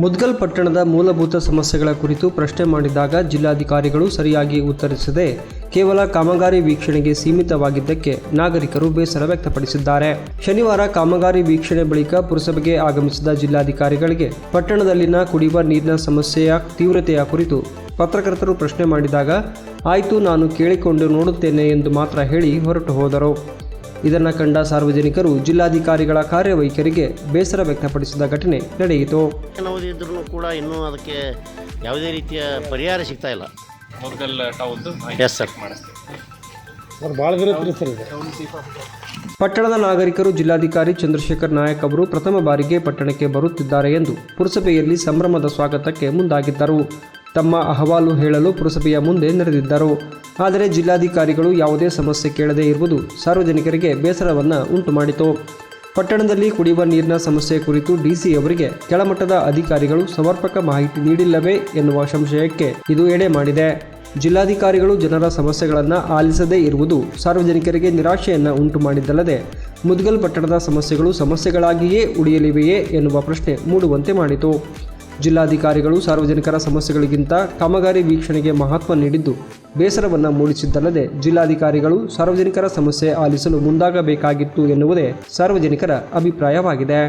ಮುದ್ಗಲ್ ಪಟ್ಟಣದ ಮೂಲಭೂತ ಸಮಸ್ಯೆಗಳ ಕುರಿತು ಪ್ರಶ್ನೆ ಮಾಡಿದಾಗ ಜಿಲ್ಲಾಧಿಕಾರಿಗಳು ಸರಿಯಾಗಿ ಉತ್ತರಿಸದೆ ಕೇವಲ ಕಾಮಗಾರಿ ವೀಕ್ಷಣೆಗೆ ಸೀಮಿತವಾಗಿದ್ದಕ್ಕೆ ನಾಗರಿಕರು ಬೇಸರ ವ್ಯಕ್ತಪಡಿಸಿದ್ದಾರೆ. ಶನಿವಾರ ಕಾಮಗಾರಿ ವೀಕ್ಷಣೆ ಬಳಿಕ ಪುರಸಭೆಗೆ ಆಗಮಿಸಿದ ಜಿಲ್ಲಾಧಿಕಾರಿಗಳಿಗೆ ಪಟ್ಟಣದಲ್ಲಿನ ಕುಡಿಯುವ ನೀರಿನ ಸಮಸ್ಯೆಯ ತೀವ್ರತೆಯ ಕುರಿತು ಪತ್ರಕರ್ತರು ಪ್ರಶ್ನೆ ಮಾಡಿದಾಗ ಆಯಿತು, ನಾನು ಕೇಳಿಕೊಂಡು ನೋಡುತ್ತೇನೆ ಎಂದು ಮಾತ್ರ ಹೇಳಿ ಹೊರಟು ಹೋದರು. ಇದನ್ನು ಕಂಡ ಸಾರ್ವಜನಿಕರು ಜಿಲ್ಲಾಧಿಕಾರಿಗಳ ಕಾರ್ಯವೈಖರಿಗೆ ಬೇಸರ ವ್ಯಕ್ತಪಡಿಸಿದ ಘಟನೆ ನಡೆಯಿತು. ಇದ್ರೂ ಕೂಡ ಇನ್ನೂ ಅದಕ್ಕೆ ಯಾವುದೇ ರೀತಿಯ ಪರಿಹಾರ ಸಿಗ್ತಾ ಇಲ್ಲ. Yes sir. ಪಟ್ಟಣದ ನಾಗರಿಕರು ಜಿಲ್ಲಾಧಿಕಾರಿ ಚಂದ್ರಶೇಖರ್ ನಾಯಕ್ ಅವರು ಪ್ರಥಮ ಬಾರಿಗೆ ಪಟ್ಟಣಕ್ಕೆ ಬರುತ್ತಿದ್ದಾರೆ ಎಂದು ಪುರಸಭೆಯಲ್ಲಿ ಸಂಭ್ರಮದ ಸ್ವಾಗತಕ್ಕೆ ಮುಂದಾಗಿದ್ದರು. ತಮ್ಮ ಅಹವಾಲು ಹೇಳಲು ಪುರಸಭೆಯ ಮುಂದೆ ನೆರೆದಿದ್ದರು. ಆದರೆ ಜಿಲ್ಲಾಧಿಕಾರಿಗಳು ಯಾವುದೇ ಸಮಸ್ಯೆ ಕೇಳದೇ ಇರುವುದು ಸಾರ್ವಜನಿಕರಿಗೆ ಬೇಸರವನ್ನು ಉಂಟು ಮಾಡಿತು. ಪಟ್ಟಣದಲ್ಲಿ ಕುಡಿಯುವ ನೀರಿನ ಸಮಸ್ಯೆ ಕುರಿತು ಡಿಸಿ ಅವರಿಗೆ ಕೆಳಮಟ್ಟದ ಅಧಿಕಾರಿಗಳು ಸಮರ್ಪಕ ಮಾಹಿತಿ ನೀಡಿಲ್ಲವೇ ಎನ್ನುವ ಸಂಶಯಕ್ಕೆ ಇದು ಎಡೆ ಮಾಡಿದೆ. ಜಿಲ್ಲಾಧಿಕಾರಿಗಳು ಜನರ ಸಮಸ್ಯೆಗಳನ್ನು ಆಲಿಸದೇ ಇರುವುದು ಸಾರ್ವಜನಿಕರಿಗೆ ನಿರಾಶೆಯನ್ನು ಉಂಟು ಮಾಡಿದ್ದಲ್ಲದೆ ಮುದ್ಗಲ್ ಪಟ್ಟಣದ ಸಮಸ್ಯೆಗಳು ಸಮಸ್ಯೆಗಳಾಗಿಯೇ ಉಳಿಯಲಿವೆಯೇ ಎನ್ನುವ ಪ್ರಶ್ನೆ ಮೂಡುವಂತೆ ಮಾಡಿತು. ಜಿಲ್ಲಾಧಿಕಾರಿಗಳು ಸಾರ್ವಜನಿಕರ ಸಮಸ್ಯೆಗಳಿಗಿಂತ ಕಾಮಗಾರಿ ವೀಕ್ಷಣೆಗೆ ಮಹತ್ವ ನೀಡಿದ್ದು ಬೇಸರವನ್ನು ಮೂಡಿಸಿದ್ದಲ್ಲದೆ ಜಿಲ್ಲಾಧಿಕಾರಿಗಳು ಸಾರ್ವಜನಿಕರ ಸಮಸ್ಯೆ ಆಲಿಸಲು ಮುಂದಾಗಬೇಕಾಗಿತ್ತು ಎನ್ನುವುದೇ ಸಾರ್ವಜನಿಕರ ಅಭಿಪ್ರಾಯವಾಗಿದೆ.